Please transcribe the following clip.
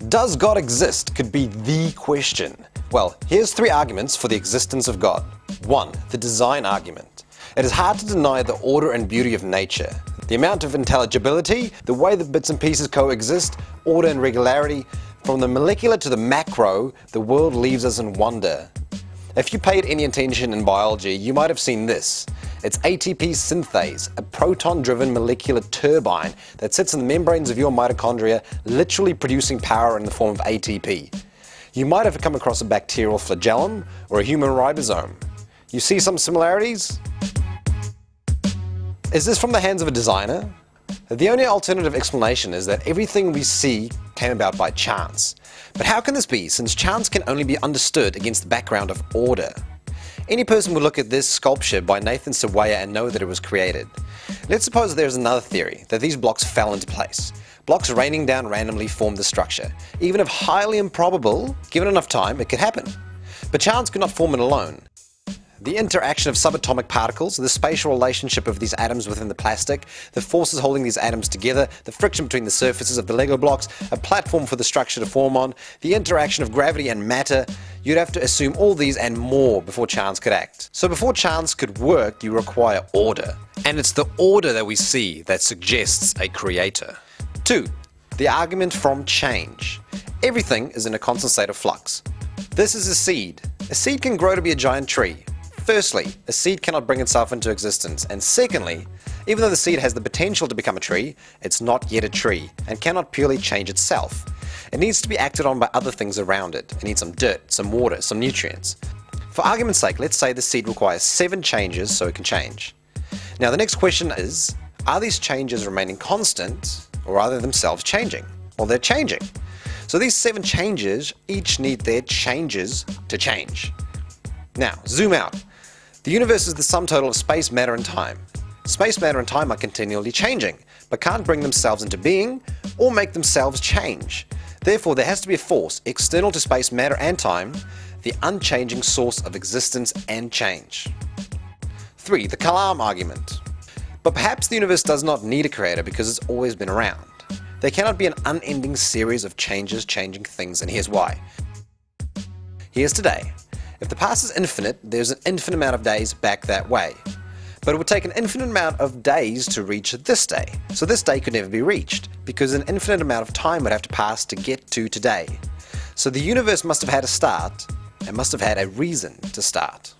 Does God exist could be the question. Well, here's 3 arguments for the existence of God. 1. The design argument. It is hard to deny the order and beauty of nature. The amount of intelligibility, the way that bits and pieces coexist, order and regularity. From the molecular to the macro, the world leaves us in wonder. If you paid any attention in biology, you might have seen this. It's ATP synthase, a proton-driven molecular turbine that sits in the membranes of your mitochondria, literally producing power in the form of ATP. You might have come across a bacterial flagellum or a human ribosome. You see some similarities? Is this from the hands of a designer? The only alternative explanation is that everything we see came about by chance. But how can this be, since chance can only be understood against the background of order? Any person would look at this sculpture by Nathan Sawaya and know that it was created. Let's suppose there's another theory, that these blocks fell into place. Blocks raining down randomly formed the structure. Even if highly improbable, given enough time, it could happen. But chance could not form it alone. The interaction of subatomic particles, the spatial relationship of these atoms within the plastic, the forces holding these atoms together, the friction between the surfaces of the Lego blocks, a platform for the structure to form on, the interaction of gravity and matter, you'd have to assume all these and more before chance could act. So before chance could work, you require order. And it's the order that we see that suggests a creator. 2. The argument from change. Everything is in a constant state of flux. This is a seed. A seed can grow to be a giant tree. Firstly, a seed cannot bring itself into existence, and secondly, even though the seed has the potential to become a tree, it's not yet a tree, and cannot purely change itself. It needs to be acted on by other things around it. It needs some dirt, some water, some nutrients. For argument's sake, let's say the seed requires 7 changes so it can change. Now the next question is, are these changes remaining constant, or are they themselves changing? Well, they're changing. So these 7 changes each need their changes to change. Now, zoom out. The universe is the sum total of space, matter and time. Space, matter and time are continually changing, but can't bring themselves into being or make themselves change. Therefore, there has to be a force external to space, matter and time, the unchanging source of existence and change. 3. The Kalam argument. But perhaps the universe does not need a creator because it's always been around. There cannot be an unending series of changes changing things, and here's why. Here's today. If the past is infinite, there's an infinite amount of days back that way. But it would take an infinite amount of days to reach this day. So this day could never be reached, because an infinite amount of time would have to pass to get to today. So the universe must have had a start, and must have had a reason to start.